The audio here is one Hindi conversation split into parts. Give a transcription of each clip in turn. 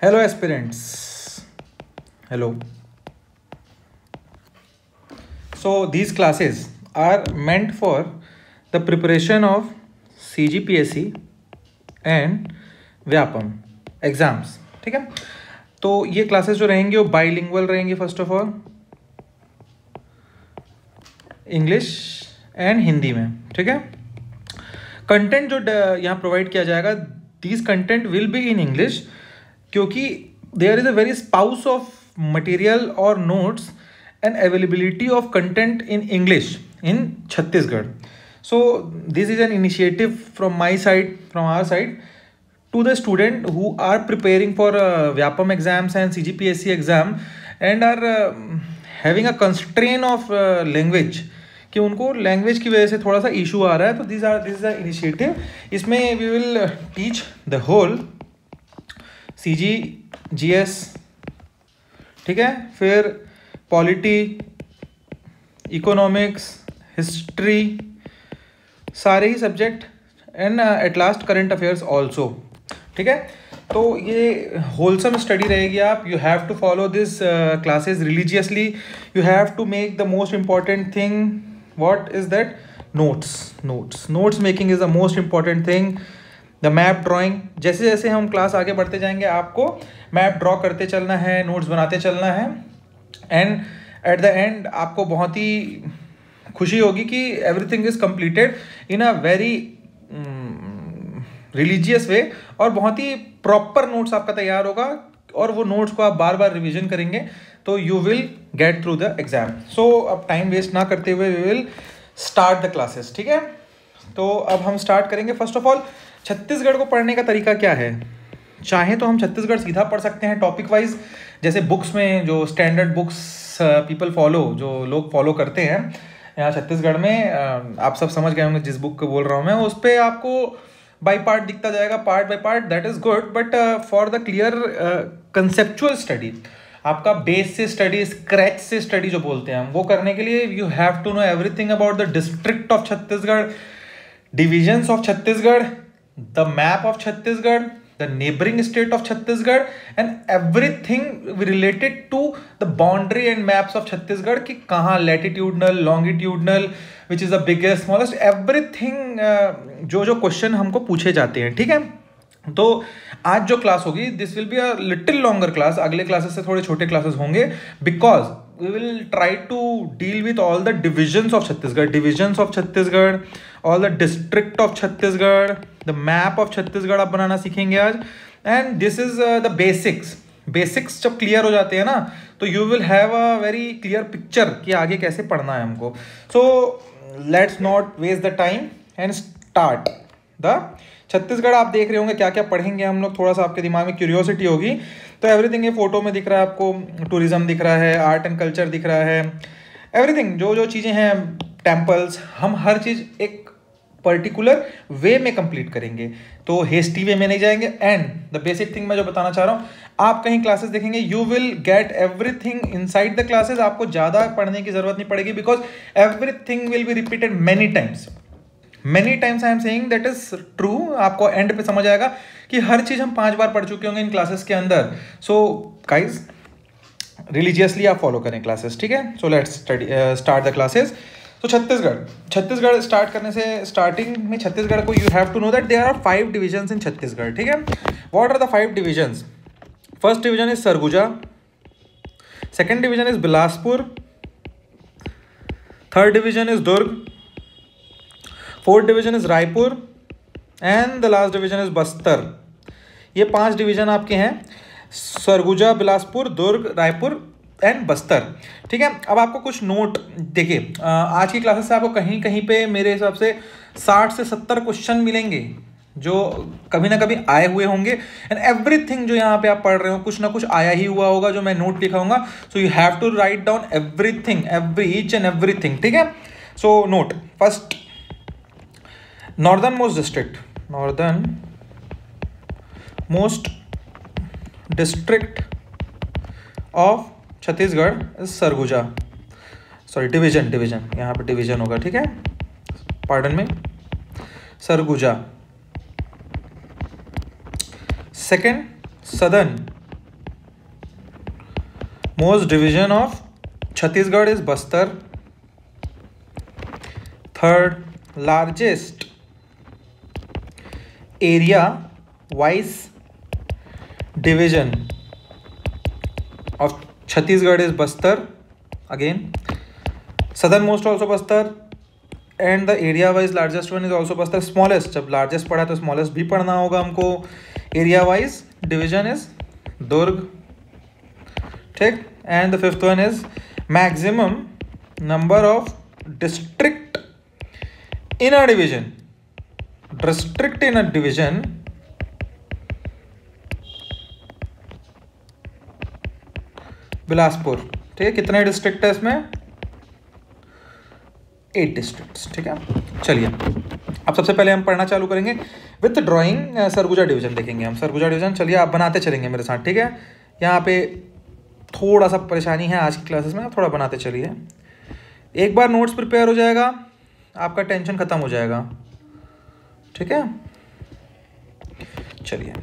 Hello aspirants. Hello. So these classes are meant for the preparation of CGPSC and Vyapam exams. ठीक है, तो ये क्लासेस जो रहेंगी वो बाइलिंगुअल रहेंगी. First of all English and Hindi में. ठीक है, कंटेंट जो यहाँ प्रोवाइड किया जाएगा, this content will be in English, क्योंकि there is a very sparse of material और notes and availability of content in English in Chhattisgarh. So this is an initiative from my side, from our side, to the student who are preparing for Vyapam exams and CGPSC exam and are having a constraint of language, कि उनको लैंग्वेज की वजह से थोड़ा सा इशू आ रहा है. तो दिस इज द इनिशिएटिव. इसमें we will teach the whole CGGS. ठीक है, फिर पॉलिटी, इकोनॉमिक्स, हिस्ट्री, सारे ही subject and at last current affairs also. ठीक है, तो ये होलसम स्टडी रहेगी. आप you have to follow this classes religiously. You have to make the most important thing. What is that? Notes making is the most important thing. The map drawing, जैसे जैसे हम क्लास आगे बढ़ते जाएंगे आपको मैप ड्रॉ करते चलना है, नोट्स बनाते चलना है. एंड एट द एंड आपको बहुत ही खुशी होगी कि everything is completed in a very religious way, और बहुत ही प्रॉपर नोट्स आपका तैयार होगा. और वो नोट्स को आप बार बार रिवीजन करेंगे तो you will get through the exam. So अब टाइम वेस्ट ना करते हुए we will start the classes. ठीक है, तो अब हम स्टार्ट करेंगे. फर्स्ट ऑफ ऑल छत्तीसगढ़ को पढ़ने का तरीका क्या है? चाहे तो हम छत्तीसगढ़ सीधा पढ़ सकते हैं टॉपिक वाइज, जैसे बुक्स में जो स्टैंडर्ड बुक्स पीपल फॉलो, जो लोग फॉलो करते हैं यहाँ छत्तीसगढ़ में. आप सब समझ गए होंगे जिस बुक को बोल रहा हूँ मैं. उस पर आपको बाई पार्ट दिखता जाएगा, part by part. That is good, but for the clear conceptual study, आपका बेस से स्टडी, स्क्रैच से स्टडी जो बोलते हैं हम, वो करने के लिए you have to know everything about the district of Chhattisgarh, divisions of Chhattisgarh, the map of Chhattisgarh, the neighboring state of Chhattisgarh, and everything related to the boundary and maps of Chhattisgarh, कि कहाँ latitudinal, longitudinal, which is the biggest, smallest, everything. जो जो क्वेश्चन हमको पूछे जाते हैं. ठीक है, तो आज जो क्लास होगी this will be a little longer class. अगले क्लासेस से थोड़े छोटे क्लासेस होंगे, because we will try to deal with all the divisions of Chhattisgarh, all the district of Chhattisgarh, the map of Chhattisgarh आप बनाना सीखेंगे आज. and this is the basics जब क्लियर हो जाते हैं ना, तो you will have a very clear picture कि आगे कैसे पढ़ना है हमको. so let's not waste the time and start the Chhattisgarh. आप देख रहे होंगे क्या क्या पढ़ेंगे हम लोग. थोड़ा सा आपके दिमाग में क्यूरियोसिटी होगी. तो एवरीथिंग ये फोटो में दिख रहा है आपको. टूरिज्म दिख रहा है, आर्ट एंड कल्चर दिख रहा है, एवरीथिंग जो जो चीज़ें हैं, टेम्पल्स, हम हर चीज़ एक पर्टिकुलर वे में कंप्लीट करेंगे. तो हेस्टी वे में नहीं जाएंगे. एंड द बेसिक थिंग मैं जो बताना चाह रहा हूँ, आप कहीं क्लासेस देखेंगे, you will get everything inside the classes. आपको ज़्यादा पढ़ने की जरूरत नहीं पड़ेगी, because everything will be repeated many times. I am saying that is true. आपको एंड पे समझ आएगा कि हर चीज हम 5 बार पढ़ चुके होंगे इन क्लासेस के अंदर. सो गाइज रिलीजियसली आप फॉलो करें क्लासेस. ठीक है, so let's start the classes. तो छत्तीसगढ़ स्टार्ट करने से, स्टार्टिंग में छत्तीसगढ़ को you have to know that there are 5 divisions in Chhattisgarh. ठीक है, what are the 5 divisions? First division is Surguja, second division is Bilaspur, third division is Durg, fourth division is Raipur, and the last division is Bastar. ये 5 डिवीजन आपके हैं, सरगुजा, बिलासपुर, दुर्ग, रायपुर एंड बस्तर. ठीक है, अब आपको कुछ नोट देखिए, आज की क्लासेस से आपको कहीं कहीं पे मेरे हिसाब से 60 से 70 क्वेश्चन मिलेंगे जो कभी ना कभी आए हुए होंगे. एंड एवरीथिंग जो यहाँ पे आप पढ़ रहे हो, कुछ ना कुछ आया ही हुआ होगा जो मैं नोट लिखाऊंगा. So you have to write down everything, each and everything. ठीक है, so note first, northernmost district of Chhattisgarh is Surguja. Sorry, division यहाँ पे डिवीजन होगा. ठीक है, पार्डन में, Surguja. Second southern most division of Chhattisgarh is Bastar. Third largest area wise division of Chhattisgarh is Bastar. Again, southernmost also Bastar, and the area wise largest one is also Bastar. Smallest, जब largest पढ़ा तो smallest भी पढ़ना होगा हमको. Area wise division is Durg. ठीक. And the fifth one is maximum number of district in a division. District in a division Bilaspur. ठीक है, कितने डिस्ट्रिक्ट है इसमें? 8 डिस्ट्रिक्ट्स. ठीक है, चलिए अब सबसे पहले हम पढ़ना चालू करेंगे विथ ड्राइंग सरगुजा डिवीजन. देखेंगे हम सरगुजा डिवीजन. चलिए आप बनाते चलेंगे मेरे साथ. ठीक है, यहाँ पे थोड़ा सा परेशानी है आज की क्लासेस में, थोड़ा बनाते चलिए. एक बार नोट्स प्रिपेयर हो जाएगा आपका टेंशन खत्म हो जाएगा. ठीक है, चलिए.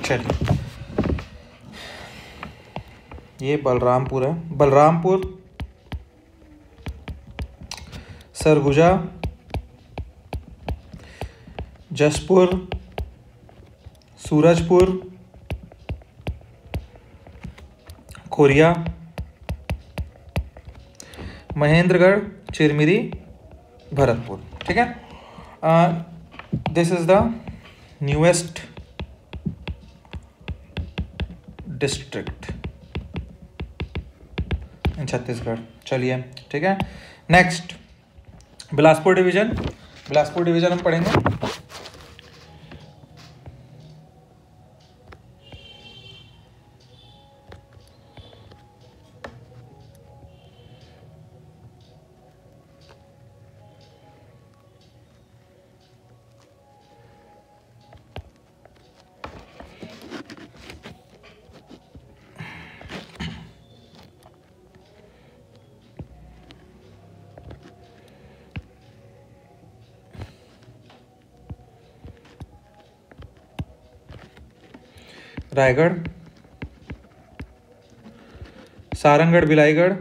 चलिए, ये बलरामपुर है. बलरामपुर, सरगुजा, जसपुर, सूरजपुर, कोरिया, महेंद्रगढ़, चिरमिरी, भरतपुर. ठीक है, this is the newest district in Chhattisgarh. चलिए, ठीक है. Next Bilaspur division. Bilaspur division हम पढ़ेंगे. रायगढ़, सारंगढ़, बिलाईगढ़,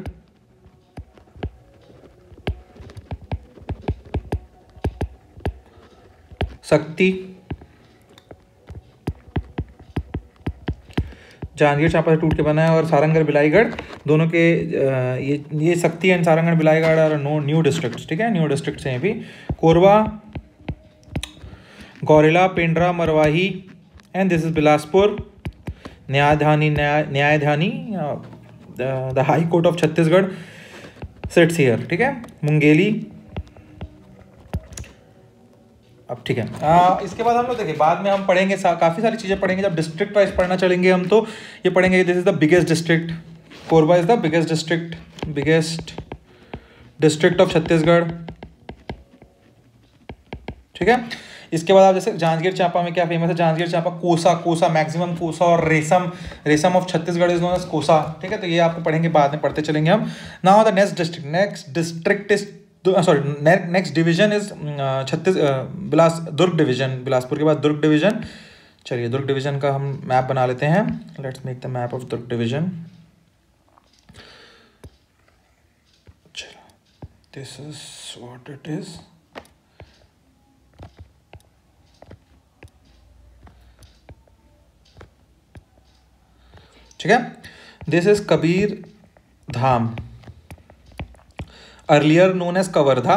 सक्ती, जांजगीर चांपा से टूट के बना है. और सारंगढ़ बिलाईगढ़ दोनों के ये सक्ती एंड सारंगढ़ बिलाईगढ़ और न्यू डिस्ट्रिक्ट्स. ठीक है, न्यू डिस्ट्रिक्ट्स हैं भी. Korba, Gaurela, Pendra, Marwahi, and this is Bilaspur. Nyayadhani the high court of Chhattisgarh sits here. ठीक है, मुंगेली. अब ठीक है, इसके बाद हम लोग देखिए बाद में हम पढ़ेंगे काफ़ी सारी चीज़ें पढ़ेंगे. जब डिस्ट्रिक्ट वाइज पढ़ना चलेंगे हम तो ये पढ़ेंगे this is the biggest district. Korba is the biggest district of Chhattisgarh. ठीक है, इसके बाद आप जैसे जांजगीर चांपा में क्या फेमस है? जांजगीर चांपा कोसा मैक्सिमम कोसा और रेशम of Chhattisgarh is known as kosa. ठीक है, तो ये आपको पढ़ेंगे बाद में, पढ़ते चलेंगे हम. Now the next division is Durg division. Bilaspur के बाद दुर्ग डिवीजन. चलिए, दुर्ग डिवीजन का हम मैप बना लेते हैं. Let's make the map of Durg division. This is what it is. ठीक है, this is Kabir Dham, earlier known as Kawardha.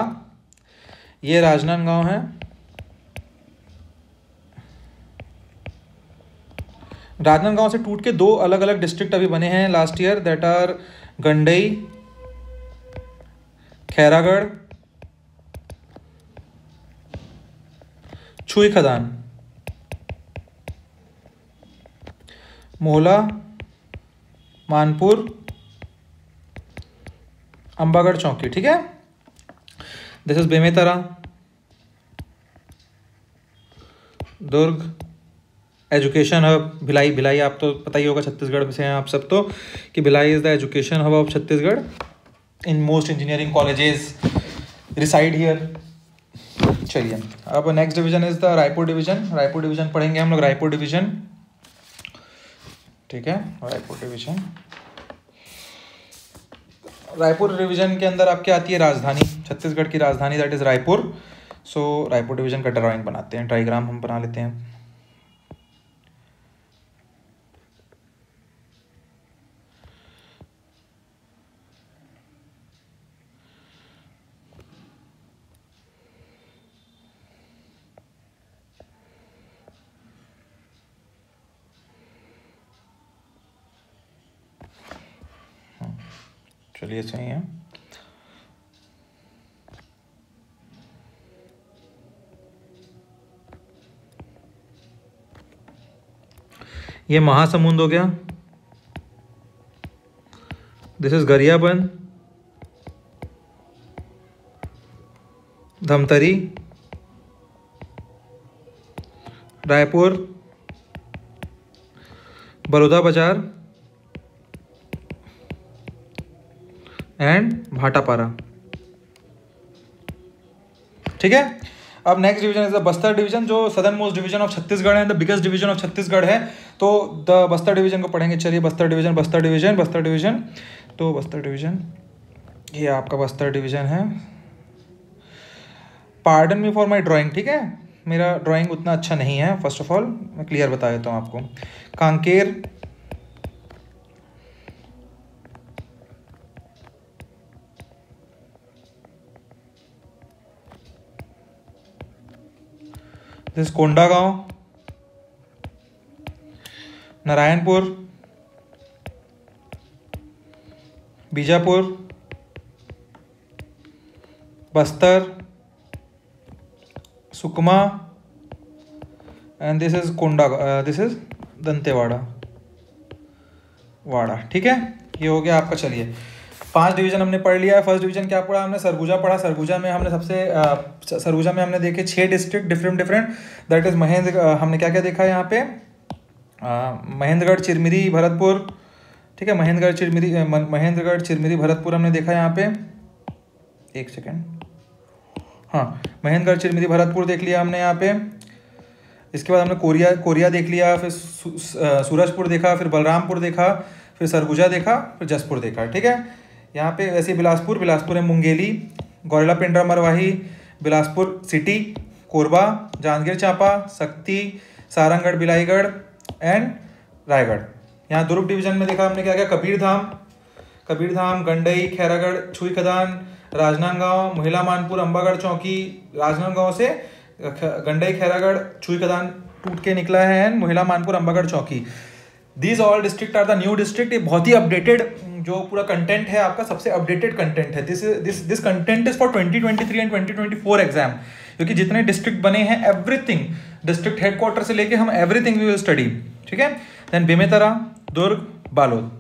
ये राजनांदगांव है. राजनांदगांव से टूट के 2 अलग अलग डिस्ट्रिक्ट अभी बने हैं last year. That are Gandai, Khairagarh, Chhui Khadan, Mohla, Manpur, Ambagarh Chowki. ठीक है, this is Bemetara, Durg, education hub Bhilai, Bhilai आप तो पता ही होगा, छत्तीसगढ़ में से हैं आप सब तो, कि Bhilai is the education hub of Chhattisgarh. In most engineering colleges reside here. चलिए अब next division is the Raipur division. Raipur division पढ़ेंगे हम लोग, रायपुर डिवीजन, ठीक है। रायपुर डिवीजन, रायपुर डिवीजन के अंदर आपके आती है राजधानी, छत्तीसगढ़ की राजधानी, that is Raipur. So Raipur division का ड्राइंग बनाते हैं, डायग्राम हम बना लेते हैं। चलिए सही है। ये महासमुंद हो गया, this is Gariaband, Dhamtari, Raipur, Baloda Bazar and Bhatapara, ठीक है। अब next division is the Bastar division, जो southern most division of Chhattisgarh है, the biggest division of Chhattisgarh है। तो द बस्तर डिवीजन को पढ़ेंगे। चलिए Bastar division, Bastar division, Bastar division. तो बस्तर डिवीजन, ये आपका बस्तर डिवीजन है। Pardon me for my drawing, ठीक है, मेरा ड्राइंग उतना अच्छा नहीं है। फर्स्ट ऑफ ऑल मैं क्लियर बता देता हूँ आपको। Kanker, this Kondagaon, Narayanpur, Bijapur, Bastar, Sukma and this is this is Dantewada, वाड़ा, ठीक है। ये हो गया आपका। चलिए 5 डिवीजन हमने पढ़ लिया है। फर्स्ट डिवीजन क्या पढ़ा हमने? सरगुजा पढ़ा। सरगुजा में हमने सरगुजा में हमने देखे 6 district different, that is Mahendra. हमने क्या क्या देखा यहाँ पे? महेंद्रगढ़, चिरमिरी, भरतपुर, ठीक है। महेंद्रगढ़, चिरमिरी, भरतपुर हमने देखा यहाँ पे। एक सेकेंड, हाँ, महेंद्रगढ़, चिरमिरी, भरतपुर देख लिया हमने यहाँ पे। इसके बाद हमने कोरिया देख लिया, फिर सूरजपुर देखा, फिर बलरामपुर देखा, फिर सरगुजा देखा, फिर जसपुर देखा, ठीक है। यहाँ पे वैसे बिलासपुर है, मुंगेली, गौरेला, पिंडरा, मरवाही, बिलासपुर सिटी, कोरबा, जांजगीर चांपा, शक्ति, सारंगगढ़, बिलाईगढ़ एंड रायगढ़। यहाँ दुर्ग डिवीजन में देखा हमने क्या क्या? कबीरधाम, गंडई, खैरागढ़, छुई खदान, राजनांदगांव, महिला मानपुर, अंबागढ़ चौकी। राजनांदगांव से गंडई, खैरागढ़, छुई खदान टूट के निकला है एंड महिला Manpur, Ambagarh Chowki. These all district are the new district. ये बहुत ही अपडेटेड जो पूरा कंटेंट है आपका, सबसे अपडेटेड कंटेंट है। This content is for 2023 and 2024 exam, क्योंकि जितने डिस्ट्रिक्ट बने हैं, एवरीथिंग डिस्ट्रिक्ट हेडक्वार्टर से लेके हम एवरीथिंग वी विल स्टडी, ठीक है। Then Bemetara, Durg, Balod.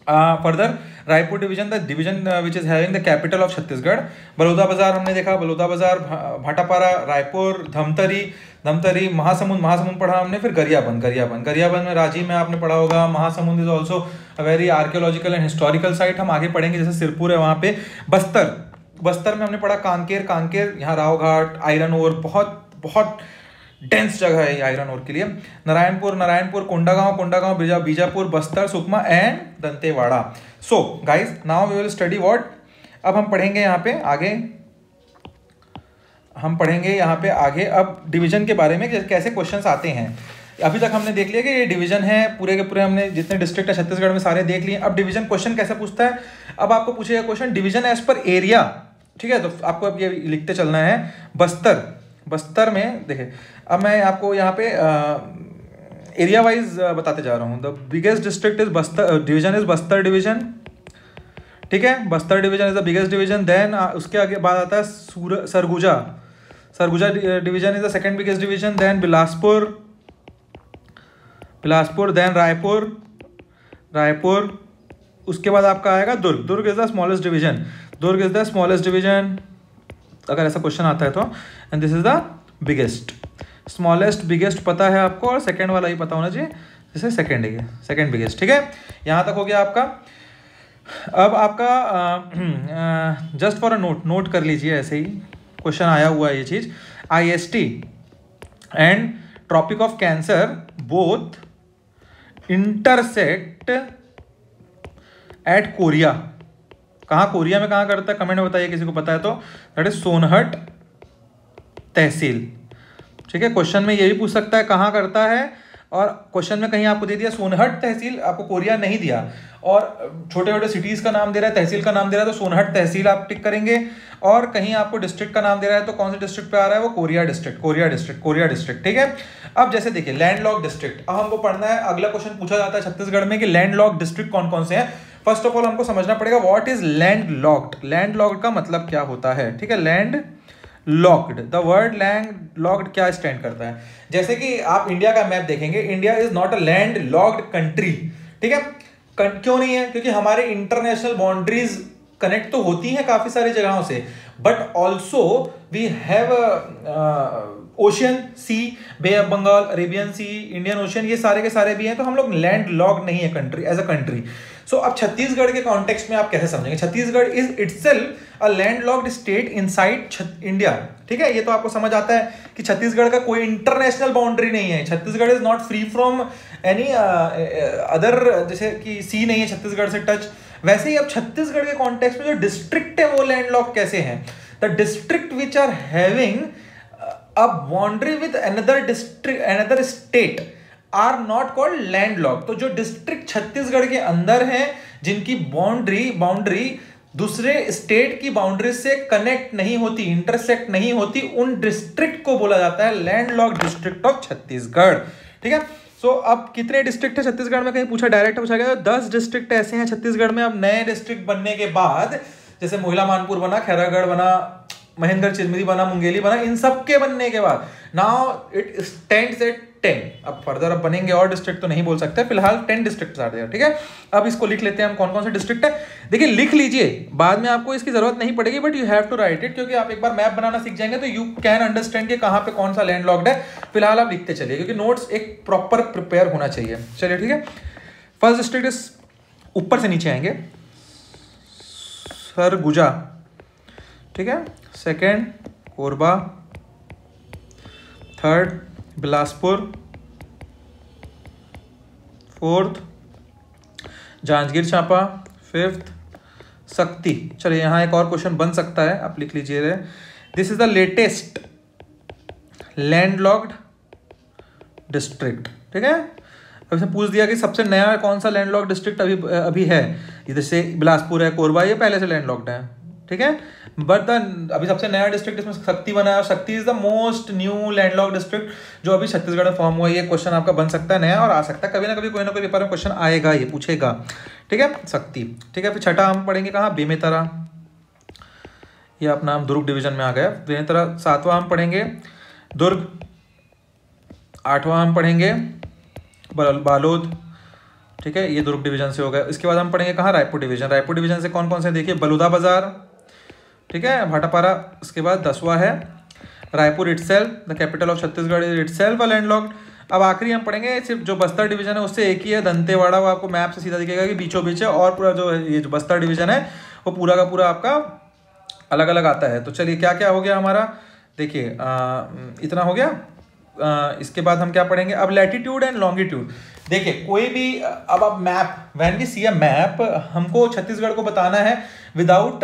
Further Raipur division, the division which is having the capital of Chhattisgarh. Baloda Bazar हमने देखा, बलौदा बाजार, भाटापारा, रायपुर, धमतरी, महासमुंद पढ़ा हमने। फिर गरियाबंद में राजीव में आपने पढ़ा होगा। Mahasamund is also a very archaeological and historical site, हम आगे पढ़ेंगे, जैसे सिरपुर है वहाँ पे। बस्तर में हमने पढ़ा कांकेर, यहाँ राव घाट, आयरन ओर, बहुत डेंस जगह है आयरन ओर के लिए। Narayanpur, Kondagaon, Bijapur, Bastar, Sukma and Dantewada. So guys now we will study what. अब हम पढ़ेंगे यहाँ पे आगे, अब डिवीजन के बारे में कैसे क्वेश्चंस आते हैं। अभी तक हमने देख लिया कि ये डिवीजन है, पूरे के पूरे हमने जितने डिस्ट्रिक्ट है छत्तीसगढ़ में सारे देख लिए। अब डिवीजन क्वेश्चन कैसे पूछता है? अब आपको पूछेगा question division as per area, ठीक है। तो आपको अब ये लिखते चलना है। बस्तर में देखिए, अब मैं आपको यहाँ पे एरिया वाइज बताते जा रहा हूँ। The biggest district is division is Bastar division, ठीक है। Bastar division is the biggest division. Then उसके आगे बाद आता है Surguja division is the second biggest division. Then Bilaspur, then Raipur, उसके बाद आपका आएगा Durg is the smallest division, अगर ऐसा क्वेश्चन आता है तो। And this is the biggest. Smallest biggest पता है आपको, और सेकंड वाला ही पता होना चाहिए, जैसे सेकंड है, सेकंड बिगेस्ट। ठीक है, यहाँ तक हो गया आपका। अब आपका जस्ट फॉर अ नोट कर लीजिए, ऐसे ही क्वेश्चन आया हुआ है ये चीज। IST and tropic of cancer both intersect at Koriya. कहाँ कोरिया में कहाँ करता है, कमेंट में बताइए किसी को पता है तो। दैट इज सोनहट तहसील। ठीक है, क्वेश्चन में ये भी पूछ सकता है कहाँ करता है, और क्वेश्चन में कहीं आपको दे दिया सोनहट तहसील, आपको कोरिया नहीं दिया, और छोटे छोटे सिटीज का नाम दे रहा है, तहसील का नाम दे रहा है, तो सोनहट तहसील आप टिक करेंगे। और कहीं आपको डिस्ट्रिक्ट का नाम दे रहा है तो कौन से डिस्ट्रिक्ट पे आ रहा है वो, Korea district, Korea district, Korea district. ठीक है, अब जैसे देखिए लैंडलॉक डिस्ट्रिक्ट, अब हमको पढ़ना है, अगला क्वेश्चन पूछा जाता है छत्तीसगढ़ में कि लैंडलॉक डिस्ट्रिक्ट कौन कौन से हैं। फर्स्ट ऑफ ऑल हमको समझना पड़ेगा what is land locked, land locked का मतलब क्या होता है। ठीक है, land locked, the word land locked क्या स्टैंड करता है। जैसे कि आप इंडिया का मैप देखेंगे, India is not a land locked country. ठीक है, क्यों नहीं है, क्योंकि हमारे इंटरनेशनल बाउंड्रीज कनेक्ट तो होती हैं काफी सारी जगहों से, but also we have ocean, sea, bay of Bengal, Arabian sea, Indian ocean, ये सारे के सारे भी हैं, तो हम लोग लैंड लॉक्ड नहीं है कंट्री, एज अ कंट्री। सो अब छत्तीसगढ़ के कॉन्टेक्स्ट में आप कैसे समझेंगे, Chhattisgarh is itself a landlocked state inside India. ठीक है, ये तो आपको समझ आता है कि छत्तीसगढ़ का कोई इंटरनेशनल बाउंड्री नहीं है, Chhattisgarh is not free from any other, जैसे कि सी नहीं है छत्तीसगढ़ से टच। वैसे ही अब छत्तीसगढ़ के कॉन्टेक्स्ट में जो डिस्ट्रिक्ट है वो लैंडलॉक कैसे हैं, the district which are having a boundary with another district, another state are not called landlock. तो जो डिस्ट्रिक्ट छत्तीसगढ़ के अंदर हैं, जिनकी बाउंड्री दूसरे स्टेट की बाउंड्री से कनेक्ट नहीं होती, इंटरसेक्ट नहीं होती, उन डिस्ट्रिक्ट को बोला जाता है लैंडलॉक डिस्ट्रिक्ट ऑफ छत्तीसगढ़। ठीक है, सो अब कितने डिस्ट्रिक्ट है छत्तीसगढ़ में, कहीं पूछा, डायरेक्ट पूछा गया, 10 डिस्ट्रिक्ट ऐसे हैं छत्तीसगढ़ में। अब नए डिस्ट्रिक्ट बनने के बाद, जैसे मोहिला मानपुर बना, खैरागढ़ बना, महेंद्रगढ़ चिरमिरी बना, मुंगेली बना, इन सब के बनने के बाद नाउ इट स्टैंड्स एट 10। अब फर्दर अब बनेंगे और डिस्ट्रिक्ट तो नहीं बोल सकते, फिलहाल 10 डिस्ट्रिक्ट आ रहे। ठीक है, अब इसको लिख लेते हैं हम कौन कौन से डिस्ट्रिक्ट है। देखिए लिख लीजिए, बाद में आपको इसकी जरूरत नहीं पड़ेगी, but you have to write it, क्योंकि आप एक बार मैप बनाना सीख जाएंगे तो यू कैन अंडरस्टैंड कि कहाँ पे कौन सा लैंड लॉक्ड है। फिलहाल आप लिखते चलिए, क्योंकि नोट्स एक प्रॉपर प्रिपेयर होना चाहिए। चलिए ठीक है, फर्स्ट डिस्ट्रिक्ट इज, ऊपर से नीचे आएंगे, सरगुजा। ठीक है, second Korba, third Bilaspur, fourth Janjgir Champa, fifth Sakti. चलिए यहाँ एक और क्वेश्चन बन सकता है, आप लिख लीजिए, this is the latest landlocked district. ठीक है, अब से पूछ दिया कि सबसे नया कौन सा लैंडलॉक्ड डिस्ट्रिक्ट अभी है, जैसे बिलासपुर है, कोरबा, ये पहले से लैंडलॉक्ड है। ठीक है, बट अभी सबसे नया डिस्ट्रिक्ट इसमें शक्ति बना है, और Shakti is the most new landlock district जो अभी छत्तीसगढ़ में फॉर्म हुआ है। ये क्वेश्चन आपका बन सकता है नया, और आ सकता है कभी ना कभी, कोई ना कोई पेपर में क्वेश्चन आएगा, ये पूछेगा। ठीक है, शक्ति। ठीक है, फिर छठा हम पढ़ेंगे कहाँ, बेमेतरा, ये अपना हम दुर्ग डिवीजन में आ गया, बेमेतरा। सातवां हम पढ़ेंगे दुर्ग, आठवां हम पढ़ेंगे बालोद। ठीक है, ये दुर्ग डिवीजन से हो गया। इसके बाद हम पढ़ेंगे कहाँ, रायपुर डिवीजन। रायपुर डिवीजन से कौन कौन से, देखिए बलुदा बाजार, ठीक है, भाटापारा। उसके बाद 10वां है Raipur itself, the capital of Chhattisgarh is itself a landlocked. अब आखिरी हम पढ़ेंगे सिर्फ जो बस्तर डिवीजन है उससे एक ही है, दंतेवाड़ा, वो आपको मैप से सीधा दिखेगा कि बीचों बीच है, और पूरा जो ये जो बस्तर डिवीजन है वो पूरा का पूरा आपका अलग अलग आता है। तो चलिए क्या क्या हो गया हमारा, देखिए इतना हो गया। इसके बाद हम क्या पढ़ेंगे, अब लैटिट्यूड एंड लॉन्गिट्यूड। देखिए कोई भी, अब आप map, when we see a map, हमको छत्तीसगढ़ को बताना है विदाउट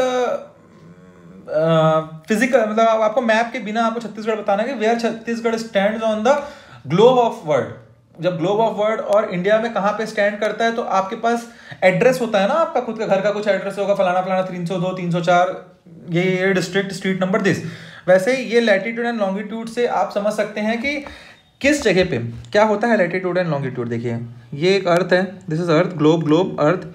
फिजिकल, मतलब आपको मैप के बिना आपको छत्तीसगढ़ बताना है कि where Chhattisgarh stands on the globe of world. जब ग्लोब ऑफ वर्ल्ड और इंडिया में कहाँ पे स्टैंड करता है, तो आपके पास एड्रेस होता है ना, आपका खुद का घर का कुछ एड्रेस होगा, फलाना फलाना 302 304, ये डिस्ट्रिक्ट, स्ट्रीट नंबर दिस। वैसे ये लैटिट्यूड एंड लॉन्गिट्यूड से आप समझ सकते हैं कि किस जगह पे क्या होता है लैटिट्यूड एंड लॉन्गिट्यूड। देखिए ये एक अर्थ है, this is earth, globe earth,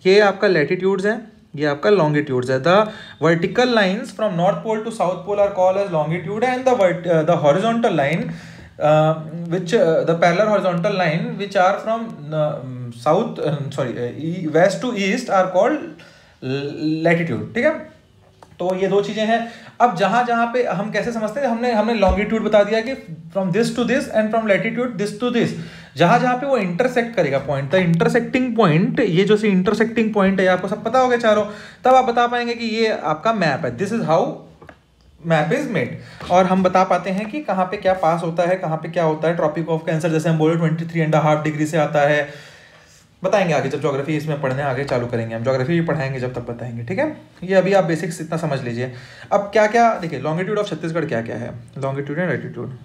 ये आपका लैटिट्यूड्स है, ये आपका लॉन्गिट्यूड्स है। The vertical lines from north pole to south pole are called as longitude, and the horizontal line which the parallel horizontal line which are from west to east are called latitude। ठीक है, तो ये दो चीजें हैं। अब जहां जहां पे हम कैसे समझते हैं, हमने लॉन्गिट्यूड बता दिया कि from this to this and from latitude this to this, जहां जहां पे वो इंटरसेक्ट करेगा पॉइंट, द इंटरसेक्टिंग पॉइंट, ये जो इंटरसेक्टिंग पॉइंट है आपको सब पता होगा चारों, तब आप बता पाएंगे कि ये आपका मैप है, this is how map is made. और हम बता पाते हैं कि कहाँ पे क्या पास होता है, कहाँ पे क्या होता है। ट्रॉपिक ऑफ कैंसर जैसे हम बोले 23.5 डिग्री से आता है, बताएंगे आगे जब ज्योग्राफी इसमें पढ़ने आगे चालू करेंगे, हम ज्योग्राफी भी पढ़ाएंगे जब तक बताएंगे, ठीक है। ये अभी आप बेसिक्स इतना समझ लीजिए। अब क्या क्या देखिए, लॉन्गिट्यूड ऑफ छत्तीसगढ़ क्या क्या है, लॉन्गिट्यूड एंड लैटिट्यूड,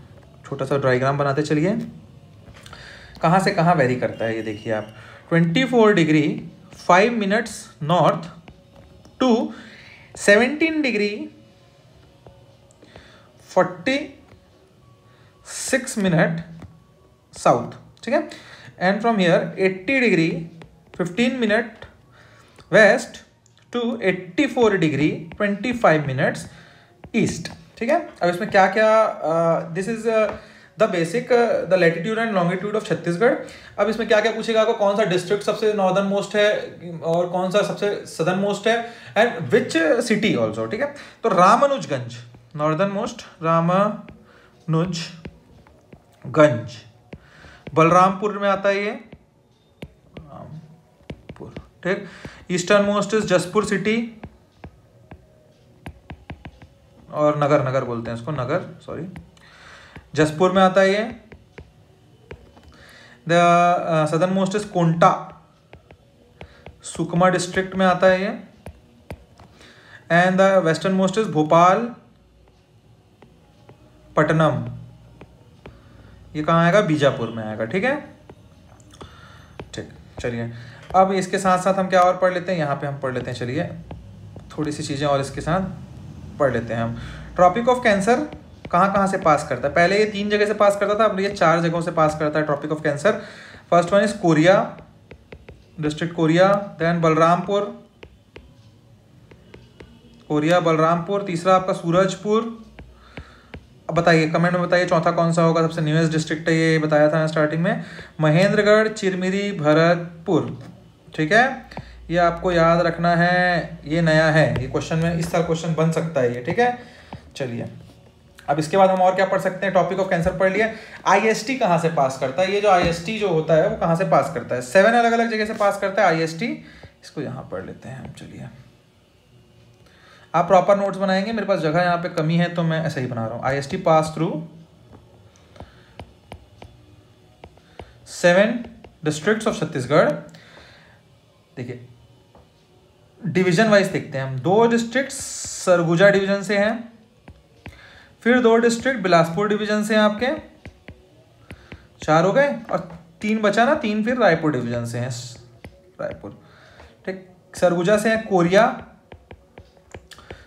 छोटा सा डायग्राम बनाते चलिए, कहाँ से कहाँ वेरी करता है ये देखिए आप। 24 degree 5 minutes north to 17 degree 46 minute south, ठीक है। And from here 80 degree 15 minute west to 84 degree 25 minutes east, ठीक है। अब इसमें क्या क्या, this is the basic the latitude and longitude of Chhattisgarh. अब इसमें क्या क्या पूछेगा आपको, कौन सा डिस्ट्रिक्ट सबसे नॉर्दर्न मोस्ट है और कौन सा सबसे सदर्न मोस्ट है, एंड विच सिटी ऑल्सो, ठीक है। तो रामानुजगंज नॉर्दर्न मोस्ट, रामानुजगंज बलरामपुर में आता है ये, रामपुर, ठीक। Eastern most is Jashpur city, और नगर बोलते हैं इसको, नगर, सॉरी, जसपुर में आता है ये। The southern most is Konta, Sukma district में आता है ये। And the western most is Bhopal Putnam, ये कहाँ आएगा, बीजापुर में आएगा, ठीक है। ठीक, चलिए अब इसके साथ साथ हम क्या और पढ़ लेते हैं, यहाँ पे हम पढ़ लेते हैं, चलिए थोड़ी सी चीज़ें और इसके साथ पढ़ लेते हैं हम। ट्रॉपिक ऑफ कैंसर कहाँ कहाँ से पास करता है, पहले ये 3 जगह से पास करता था, अब ये 4 जगहों से पास करता है tropic of cancer. First one is Koriya, district Koriya, then Balrampur, Koriya Balrampur, तीसरा आपका सूरजपुर। अब बताइए, कमेंट में बताइए चौथा कौन सा होगा, सबसे न्यूएस्ट डिस्ट्रिक्ट है ये, बताया था स्टार्टिंग में, महेंद्रगढ़, चिरमिरी, भरतपुर, ठीक है। ये आपको याद रखना है, ये नया है, ये क्वेश्चन में इस साल क्वेश्चन बन सकता है ये, ठीक है। चलिए अब इसके बाद हम और क्या पढ़ सकते हैं, टॉपिक ऑफ कैंसर पढ़ लिया। आईएसटी कहाँ से पास करता है, ये जो आईएसटी जो होता है वो कहाँ से पास करता है, 7 अलग अलग जगह से पास करता है आईएसटी, इसको यहाँ पढ़ लेते हैं हम। चलिए आप प्रॉपर नोट्स बनाएंगे, मेरे पास जगह यहाँ पे कमी है तो मैं ऐसा ही बना रहा हूँ। IST pass through 7 districts of Chhattisgarh. देखिए डिवीजन वाइज देखते हैं हम, 2 डिस्ट्रिक्ट सरगुजा डिवीजन से हैं, फिर 2 डिस्ट्रिक्ट बिलासपुर डिवीजन से हैं आपके, 4 हो गए, और 3 बचा ना, 3 फिर रायपुर डिवीजन से हैं, रायपुर, ठीक। सरगुजा से है कोरिया,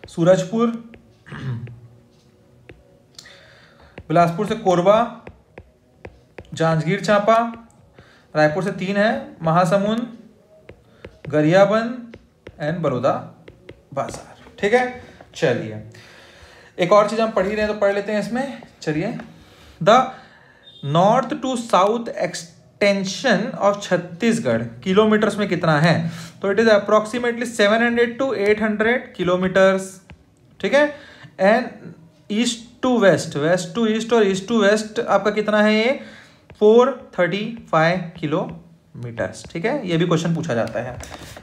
सूरजपुर, बिलासपुर से कोरबा, जांजगीर चांपा, रायपुर से 3 है महासमुंद, गरियाबंद एंड बड़ौदा बाजार, ठीक है। चलिए एक और चीज हम पढ़ ही रहे हैं तो पढ़ लेते हैं इसमें, चलिए। The north to south extension of Chhattisgarh kilometers में कितना है, तो it is approximately 700 to 800 kilometers, ठीक है। And east to west, west to east और ईस्ट टू वेस्ट आपका कितना है, ये 435 किलोमीटर्स, ठीक है। ये भी क्वेश्चन पूछा जाता है।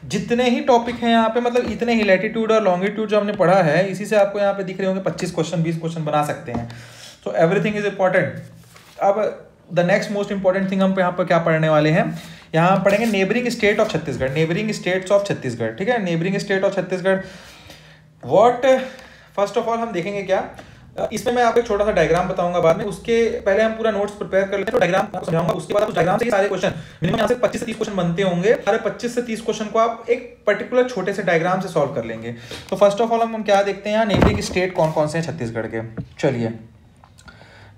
जितने ही टॉपिक हैं यहाँ पे, मतलब इतने ही लैटिट्यूड और लॉन्गिट्यूड जो हमने पढ़ा है, इसी से आपको यहाँ पे दिख रहे होंगे 25 क्वेश्चन 20 क्वेश्चन बना सकते हैं। So everything is important. अब the next most important thing हम यहाँ पर क्या पढ़ने वाले हैं, यहाँ पढ़ेंगे neighbouring state of Chhattisgarh, neighbouring states of Chhattisgarh, ठीक है। Neighbouring state of Chhattisgarh what, first of all हम देखेंगे क्या, इसमें मैं आपको एक छोटा सा डायग्राम बताऊंगा बाद में, उसके पहले हम पूरा नोट्स प्रिपेयर कर लेते हैं, तो डायग्राम आपको समझाऊंगा, उसके बाद उस डायग्राम से ही सारे क्वेश्चन मिनिमम यहाँ से 25 से 30 क्वेश्चन बनते होंगे, सारे 25 से 30 क्वेश्चन को आप एक पर्टिकुलर छोटे से डायग्राम से सॉल्व कर लेंगे। तो फर्स्ट ऑफ ऑल हम क्या देखते हैं, यहाँ नेबरिंग स्टेट कौन कौन से हैं छत्तीसगढ़ के। चलिए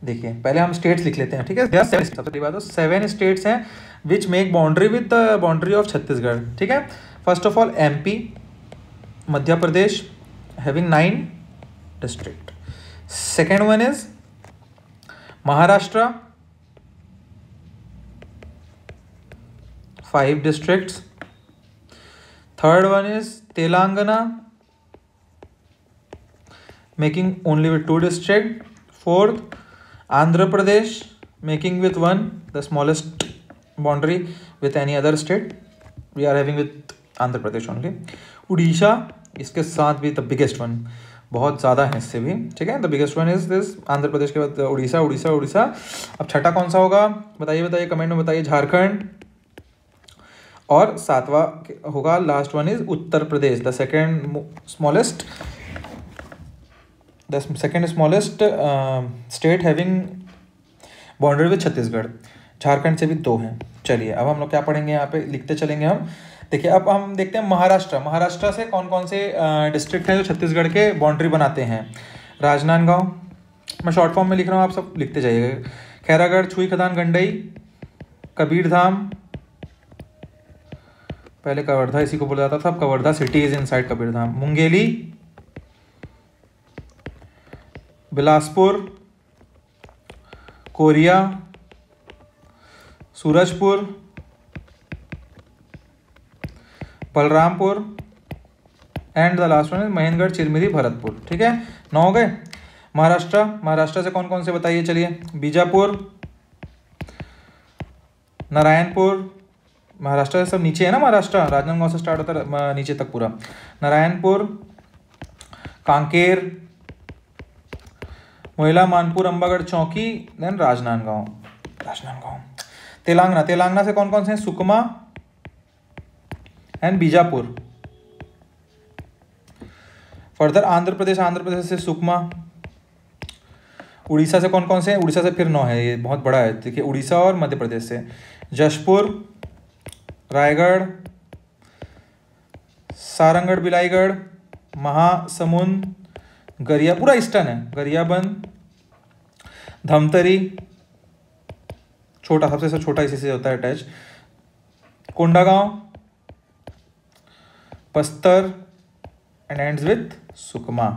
देखिए पहले हम स्टेट्स लिख लेते हैं, ठीक है। सबसे पहली बात तो 7 स्टेट्स हैं which make boundary with the boundary of Chhattisgarh, ठीक है। First of all MP, Madhya Pradesh having 9 district. Second one is Maharashtra, 5 districts. Third one is Telangana. making only with 2 district. Fourth, Andhra Pradesh making with 1, the smallest boundary with any other state. We are having with Andhra Pradesh only. Orissa इसके साथ भी द बिगेस्ट वन, बहुत ज़्यादा है इससे भी, ठीक है। The biggest one is this, Andhra Pradesh के बाद उड़ीसा, उड़ीसा, उड़ीसा। अब छठा कौन सा होगा बताइए, बताइए कमेंट में बताइए। झारखंड। और सातवां होगा, last one is Uttar Pradesh, the second smallest state having boundary with Chhattisgarh. Jharkhand से भी 2 हैं। चलिए अब हम लोग क्या पढ़ेंगे, यहाँ पे लिखते चलेंगे हम। देखिए अब हम देखते हैं महाराष्ट्र। महाराष्ट्र से कौन कौन से डिस्ट्रिक्ट हैं जो छत्तीसगढ़ के बाउंड्री बनाते हैं। राजनांदगांव, मैं शॉर्ट फॉर्म में लिख रहा हूँ, आप सब लिखते जाइएगा। खैरागढ़, छुई खदान, गंडई, कबीरधाम, पहले कवर्धा इसी को बोला जाता था, अब Kawardha city is inside Kabirdham. Mungeli, Bilaspur, Korea, Surajpur, Balrampur and the last one is Mahendragarh, Chirmiri, Bharatpur. ठीक है, 9 हो गए। महाराष्ट्र से कौन कौन से बताइए, चलिए। बीजापुर, नारायणपुर, महाराष्ट्र से सब नीचे है ना, महाराष्ट्र राजनांदगांव से स्टार्ट होता है नीचे तक पूरा। नारायणपुर, कांकेर, मोइला, मानपुर, अंबागढ़, चौकी, देन राजनांदगांव। तेलंगाना से कौन कौन से हैं, सुकमा एंड बीजापुर। फर्दर आंध्र प्रदेश से सुकमा। उड़ीसा से कौन कौन से हैं, उड़ीसा से फिर 9 है, ये बहुत बड़ा है। देखिए उड़ीसा और मध्य प्रदेश से जशपुर, रायगढ़, सारंगढ़, बिलाईगढ़, महासमुंद, गरिया, पूरा ईस्टर्न है, गरियाबंद, धमतरी, छोटा सबसे छोटा इसी से होता है attach, Kondagaon, Bastar and ends with Sukma.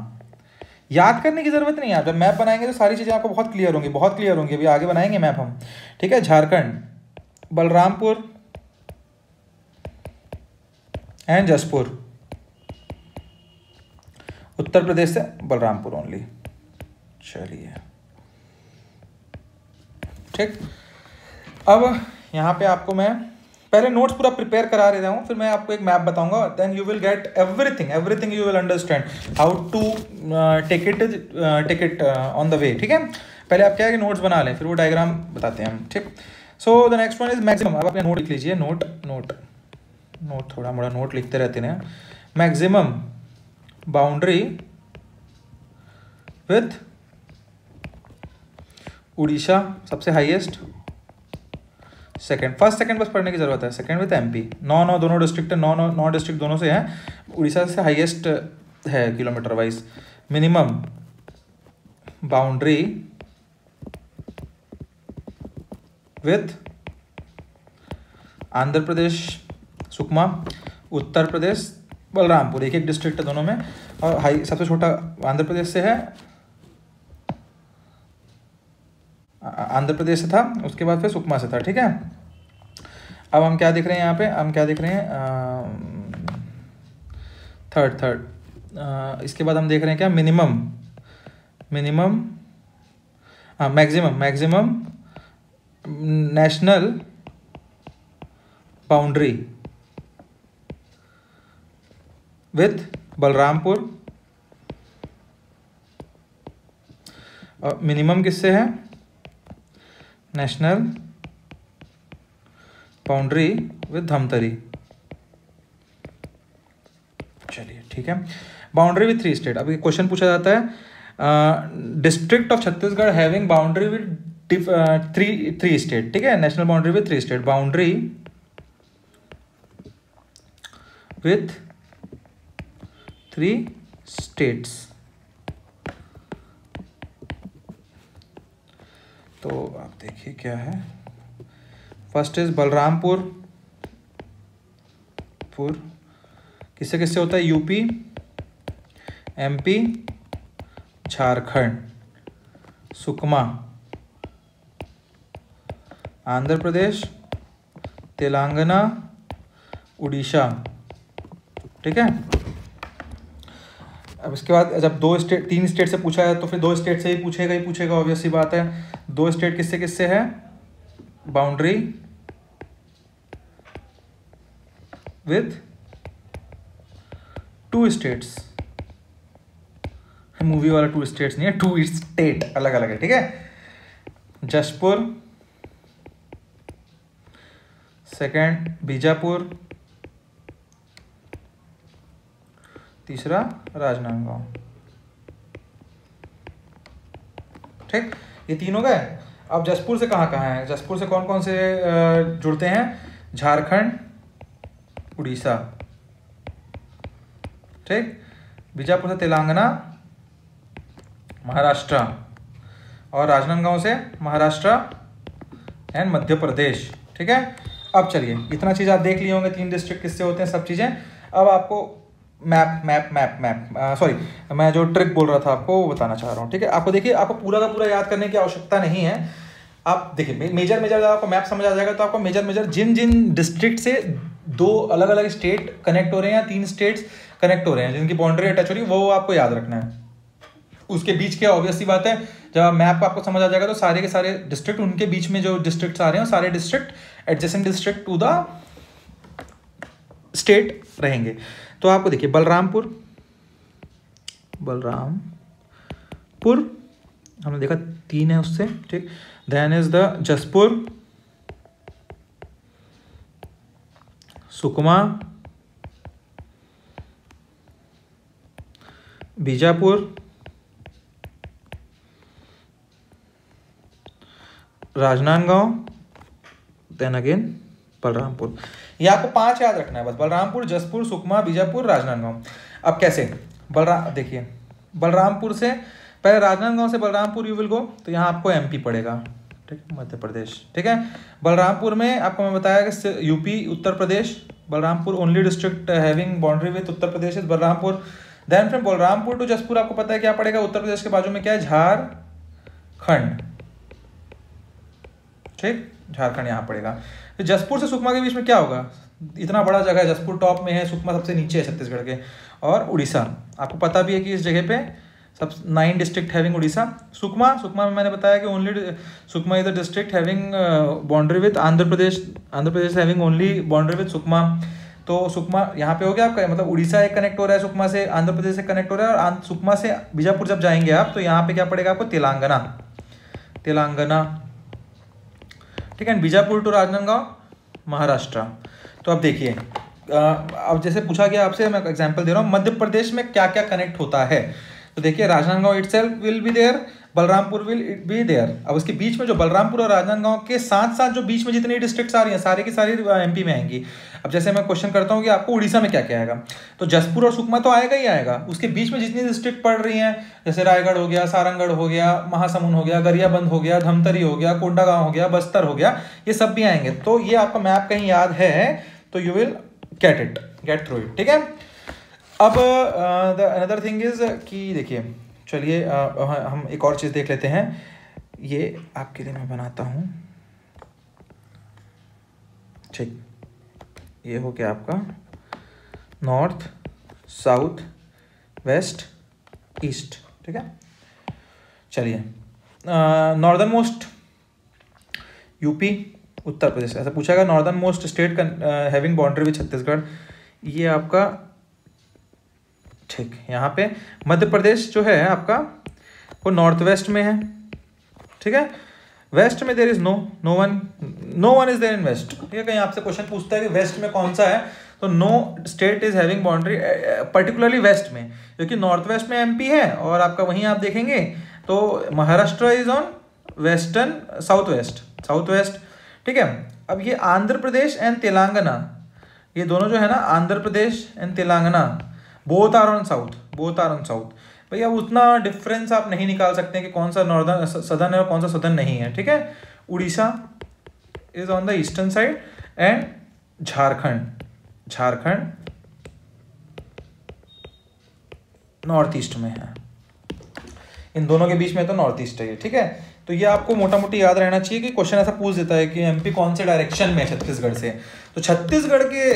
याद करने की जरूरत नहीं है, जब मैप बनाएंगे तो सारी चीजें आपको बहुत क्लियर होंगी। अभी आगे बनाएंगे मैप हम, ठीक है। झारखंड, बलरामपुर एंड जसपुर। उत्तर प्रदेश से बलरामपुर ओनली। चलिए ठीक, अब यहाँ पे आपको मैं पहले नोट्स पूरा प्रिपेयर करा रहा हूँ, फिर मैं आपको एक मैप बताऊंगा, then you will get everything you will understand how to take it on the way. ठीक है, पहले आप क्या है कि नोट्स बना लें, फिर वो डायग्राम बताते हैं हम। ठीक, so the next one is maximum. अब अपने नोट लिख लीजिए, नोट थोड़ा मोड़ा नोट लिखते रहते हैं। मैक्सिमम बाउंड्री विथ उड़ीसा सबसे हाईएस्ट, फर्स्ट सेकंड बस पढ़ने की जरूरत है। सेकंड विथ एमपी, 9 दोनों डिस्ट्रिक्ट है, 9 डिस्ट्रिक्ट दोनों से हैं। उड़ीसा से हाईएस्ट है kilometre wise. Minimum boundary with Andhra Pradesh Sukma, Uttar Pradesh Balrampur, एक डिस्ट्रिक्ट है दोनों में। और हाई सबसे छोटा आंध्र प्रदेश से है, आंध्र प्रदेश से था, उसके बाद फिर सुकमा से था। ठीक है, अब हम क्या देख रहे हैं यहाँ पे, हम क्या देख रहे हैं, थर्ड इसके बाद हम देख रहे हैं क्या, minimum maximum national boundary with Balrampur. और मिनिमम किससे है, नेशनल बाउंड्री विद धमतरी। चलिए ठीक है, बाउंड्री विद 3 स्टेट। अभी क्वेश्चन पूछा जाता है, district of Chhattisgarh having boundary with 3 state. ठीक है, national boundary with 3 state, boundary with 3 states. तो आप देखिए क्या है, फर्स्ट इज बलरामपुर, किससे किससे होता है, यूपी, एमपी, झारखंड, सुकमा, आंध्र प्रदेश, तेलंगाना, उड़ीसा। ठीक है, अब इसके बाद जब 3 स्टेट से पूछा है तो फिर 2 स्टेट से ही पूछेगा ऑब्वियस सी बात है। 2 स्टेट किससे किससे है, बाउंड्री विथ 2 स्टेट्स, मूवी वाला 2 स्टेट्स नहीं है, 2 स्टेट अलग अलग है, ठीक है। जशपुर, सेकंड बीजापुर, तीसरा राजनांदगांव, ठीक। ये तीनों गए। अब जशपुर से कहाँ कहाँ है, जशपुर से कौन कौन से जुड़ते हैं, झारखंड, उड़ीसा, ठीक। बीजापुर से तेलंगाना, महाराष्ट्र, और राजनांदगांव से महाराष्ट्र एंड मध्य प्रदेश, ठीक है। अब चलिए, इतना चीज़ आप देख लिए होंगे, 3 डिस्ट्रिक्ट किससे होते हैं, सब चीज़ें। अब आपको सॉरी मैं जो ट्रिक बोल रहा था आपको वो बताना चाह रहा हूँ, ठीक है। आपको देखिए, आपको पूरा का पूरा याद करने की आवश्यकता नहीं है। आप देखिए मेजर जब आपको मैप समझ आ जाएगा तो आपको मेजर जिन डिस्ट्रिक्ट से 2 अलग अलग स्टेट कनेक्ट हो रहे हैं या 3 स्टेट्स कनेक्ट हो रहे हैं जिनकी बाउंड्री टच हो रही है, वो आपको याद रखना है। उसके बीच के ऑब्वियस सी बात है, जब मैप आपको समझ आ जाएगा तो सारे के सारे डिस्ट्रिक्ट, उनके बीच में जो डिस्ट्रिक्ट्स आ रहे हैं सारे district adjacent district to the state रहेंगे। तो आपको देखिए बलरामपुर हमने देखा 3 है उससे, ठीक। Then is the Jashpur, Sukma, Bijapur, Rajnandgaon, then again Balrampur. ये आपको 5 याद रखना है बस, बलरामपुर, जसपुर, सुकमा, बीजापुर, राजनांदगांव। अब कैसे, देखिए बलरामपुर से पहले, राजनांदगांव से बलरामपुर यू विल गो, तो यहाँ आपको एमपी पड़ेगा, ठीक, मध्य प्रदेश, ठीक है। बलरामपुर में आपको मैं बताया कि UP, Uttar Pradesh, Balrampur only district having boundary with Uttar Pradesh is Balrampur. Then from Balrampur to Jashpur आपको पता है क्या पड़ेगा, उत्तर प्रदेश के बाजू में क्या है, झारखंड, ठीक, झारखंड यहाँ पड़ेगा। फिर जसपुर से सुकमा के बीच में क्या होगा, इतना बड़ा जगह है, जसपुर टॉप में है, सुकमा सबसे नीचे है छत्तीसगढ़ के, और उड़ीसा आपको पता भी है कि इस जगह पे सब 9 डिस्ट्रिक्ट हैविंग उड़ीसा। सुकमा में मैंने बताया कि only Sukma is the district having boundary with Andhra Pradesh having only boundary with Sukma. तो सुकमा यहाँ पे हो गया आपका, मतलब उड़ीसा एक कनेक्ट हो रहा है सुकमा से, आंध्र प्रदेश से कनेक्ट हो रहा है, और सुकमा से बीजापुर जब जाएंगे आप तो यहाँ पे क्या पड़ेगा आपको, तेलंगाना, ठीक है। बीजापुर टू राजनांदगांव, महाराष्ट्र। तो अब देखिए, अब जैसे पूछा गया आपसे, मैं एग्जांपल दे रहा हूँ, मध्य प्रदेश में क्या क्या कनेक्ट होता है। तो देखिए Rajnandgaon itself will be there, Balrampur will be there. अब उसके बीच में जो बलरामपुर और राजनांदगांव के साथ साथ जो बीच में जितनी डिस्ट्रिक्ट्स आ रही हैं सारी की सारी एमपी में आएंगी। अब जैसे मैं क्वेश्चन करता हूँ कि आपको उड़ीसा में क्या क्या आएगा, तो जसपुर और सुकमा तो आएगा ही आएगा, उसके बीच में जितनी डिस्ट्रिक्ट पड़ रही हैं, जैसे रायगढ़ हो गया, सारंगढ़ हो गया, महासमुंद हो गया, गरियाबंद हो गया, धमतरी हो गया, कोंडागांव हो गया, बस्तर हो गया, ये सब भी आएंगे। तो ये आपका मैप कहीं याद है तो you will get through it, ठीक है। अब अनदर थिंग इज कि देखिए, चलिए हम एक और चीज़ देख लेते हैं, ये आपके लिए मैं बनाता हूँ, ठीक। ये हो गया आपका नॉर्थ, साउथ, वेस्ट, ईस्ट, ठीक है। चलिए नॉर्दर्न मोस्ट यूपी, उत्तर प्रदेश, ऐसा पूछा गया, northern most state having boundary with Chhattisgarh, ये आपका, ठीक। यहाँ पे मध्य प्रदेश जो है आपका वो नॉर्थ वेस्ट में है, ठीक है। वेस्ट में there is no one is there in west, ठीक है। कहीं आपसे क्वेश्चन पूछता है कि वेस्ट में कौन सा है, तो no state is having boundary particularly west में, क्योंकि नॉर्थ वेस्ट में एमपी है, और आपका वहीं आप देखेंगे तो Maharashtra is on western south west, ठीक है। अब ये आंध्र प्रदेश एंड तेलंगाना, ये दोनों जो है ना, Andhra Pradesh and Telangana, both are on south. भैया उतना डिफरेंस आप नहीं निकाल सकते हैं कि कौन सा नॉर्दर्न सदर्न है और कौन सा सदर्न नहीं है, ठीक है। Orissa is on the eastern side and Jharkhand north east में है, इन दोनों के बीच में तो नॉर्थ ईस्ट है, ठीक है। तो ये आपको मोटा मोटी याद रहना चाहिए कि क्वेश्चन ऐसा पूछ देता है कि एमपी कौन से डायरेक्शन में है छत्तीसगढ़ से, तो छत्तीसगढ़ के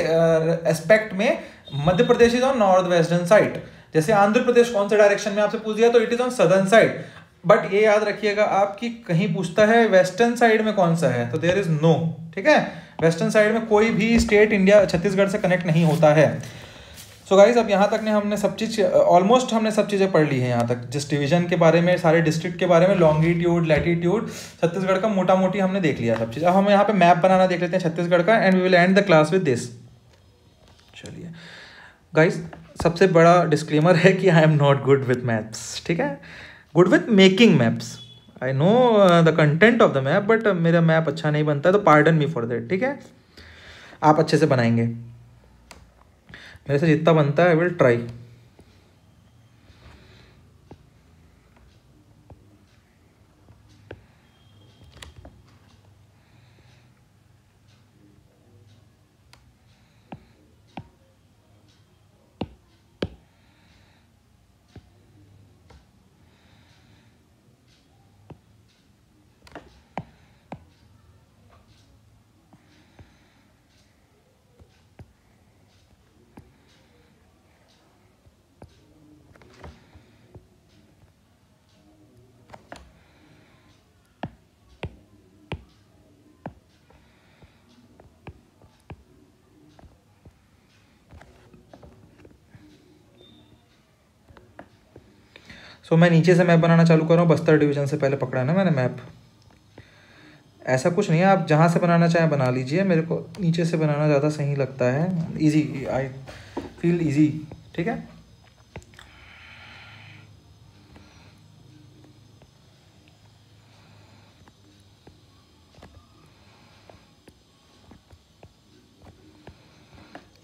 एस्पेक्ट में Madhya Pradesh is on north western side, जैसे आंध्र प्रदेश कौन से डायरेक्शन में आपसे पूछ दिया तो it is on southern side, but ये याद रखिएगा आपकी कहीं पूछता है वेस्टर्न साइड में कौन सा है, तो देयर इज नो, ठीक है, वेस्टर्न साइड में कोई भी स्टेट इंडिया छत्तीसगढ़ से कनेक्ट नहीं होता है। सो गाइज अब यहाँ तक ने हमने सब चीज़ ऑलमोस्ट हमने सब चीज़ें पढ़ ली है यहाँ तक, जिस डिवीजन के बारे में, सारे डिस्ट्रिक्ट के बारे में, लॉन्गिट्यूड लैटिट्यूड छत्तीसगढ़ का मोटा मोटी हमने देख लिया सब चीज़। अब हम यहाँ पे मैप बनाना देख लेते हैं छत्तीसगढ़ का, and we will end the class with this. चलिए गाइज सबसे बड़ा डिस्क्लेमर है कि I am not good with maps, ठीक है, good with making maps, I know the content of the map, but मेरा मैप अच्छा नहीं बनता है, तो पार्डन मी फॉर दैट, ठीक है। आप अच्छे से बनाएंगे, मेरे से जितना बनता है आई विल ट्राई। सो मैं नीचे से मैप बनाना चालू कर रहा हूँ, बस्तर डिवीजन से पहले पकड़ा है ना मैंने मैप। ऐसा कुछ नहीं है, आप जहाँ से बनाना चाहें बना लीजिए, मेरे को नीचे से बनाना ज़्यादा सही लगता है, इजी, आई फील इजी, ठीक है।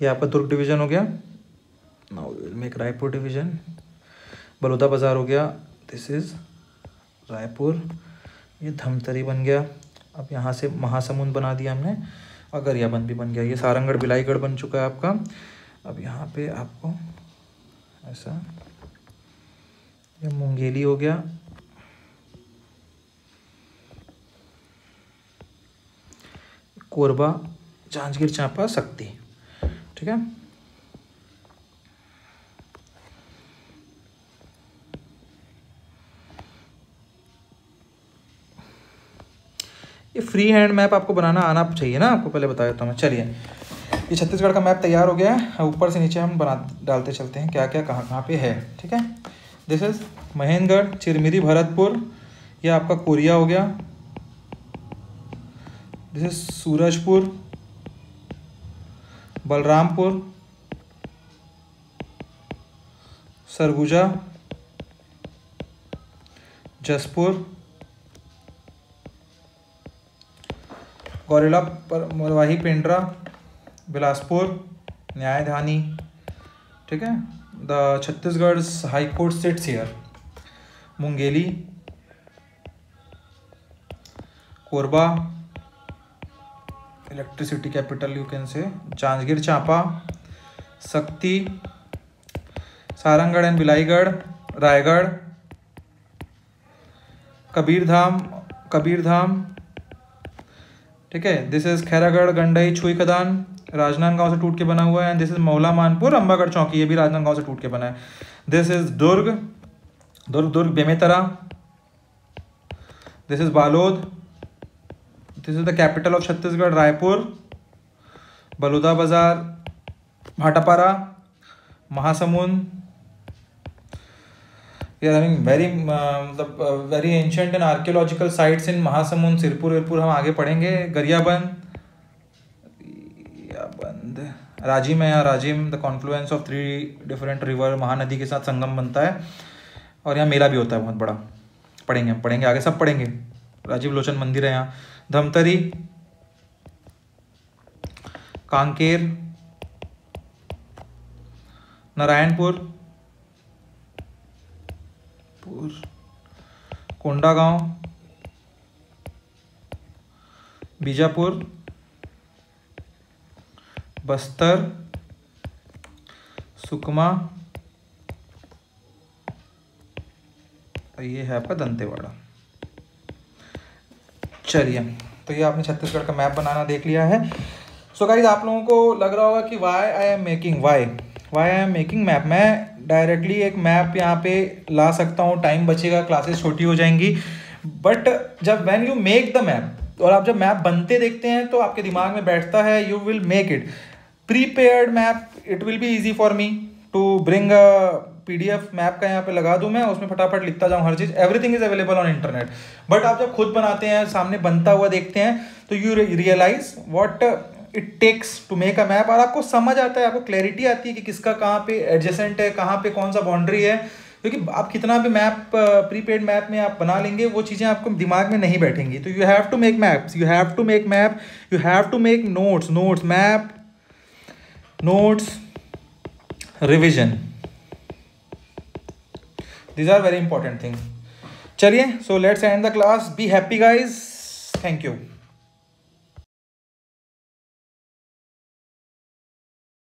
ये आपका दुर्ग डिवीजन हो गया, now will make Raipur division. Baloda बाज़ार हो गया, दिस इज़ रायपुर। ये धमतरी बन गया, अब यहाँ से महासमुंद बना दिया हमने, और गरियाबंद भी बन गया। ये सारंगढ़ बिलाईगढ़ बन चुका है आपका। अब यहाँ पे आपको ऐसा, ये मुंगेली हो गया, कोरबा, जांजगीर चांपा, सक्ती, ठीक है। ये फ्री हैंड मैप आपको बनाना आना चाहिए ना, आपको पहले बताया था मैं। चलिए ये छत्तीसगढ़ का मैप तैयार हो गया है, ऊपर से नीचे हम बना डालते चलते हैं क्या क्या कहाँ कहाँ पे है, ठीक है। दिस इज महेंद्रगढ़, चिरमिरी, भरतपुर, ये आपका कोरिया हो गया। दिस इज सूरजपुर, बलरामपुर, सरगुजा, जसपुर, गौरेला, मरवाही, पेंड्रा, बिलासपुर, न्यायधानी, ठीक है। The Chhattisgarh high court sits here. Mungeli, Korba, electricity capital you can say, Janjgir Champa, Sakti, Sarangarh and Bilaigarh, Raigarh, Kabirdham, ठीक है। दिस इज खैरागढ़, गंडई, छुई खदान, राजनांदगांव से टूट के बना हुआ है। एंड दिस इज मौला मानपुर, अंबागढ़ चौकी, ये भी राजनांदगांव से टूट के बना है। This is Durg, Bemetara, this is Balod, this is the capital of Chhattisgarh, Raipur, Baloda बाजार, Bhatapara, Mahasamund. We are having very ancient and archaeological sites in Mahasamund, Sirpur हम आगे पढ़ेंगे। गरियाबंद, राजिम है यहाँ, Rajim the Confluence of 3 different river, Mahanadi के साथ संगम बनता है, और यहाँ मेला भी होता है बहुत बड़ा, पढ़ेंगे आगे, सब पढ़ेंगे। राजीव लोचन मंदिर है यहाँ। धमतरी, कांकेर, नारायणपुर, कोंडागांव, बीजापुर, बस्तर, सुकमा, और ये है आपका दंतेवाड़ा। चलिए तो ये आपने छत्तीसगढ़ का मैप बनाना देख लिया है। सो गाइस आप लोगों को लग रहा होगा कि why I am making, why why I am making map, मैं डायरेक्टली एक मैप यहाँ पे ला सकता हूँ, टाइम बचेगा, क्लासेस छोटी हो जाएंगी। बट जब when you make the map और आप जब मैप बनते देखते हैं तो आपके दिमाग में बैठता है, you will make it prepared map, it will be easy for me to bring a PDF map का यहाँ पे लगा दूं मैं, उसमें फटाफट लिखता जाऊँ हर चीज़, everything is available on internet. But आप जब खुद बनाते हैं, सामने बनता हुआ देखते हैं, तो you realize what it takes to make a map, और आपको समझ आता है, आपको क्लैरिटी आती है कि किसका कहाँ पे एडजेसेंट है, कहाँ पे कौन सा बाउंड्री है। क्योंकि आप कितना भी मैप प्रीपेड मैप में आप बना लेंगे, वो चीज़ें आपको दिमाग में नहीं बैठेंगी। तो you have to make maps, you have to make map, you have to make notes map, notes, revision, these are very important things. चलिए, so let's end the class. Be happy guys. Thank you.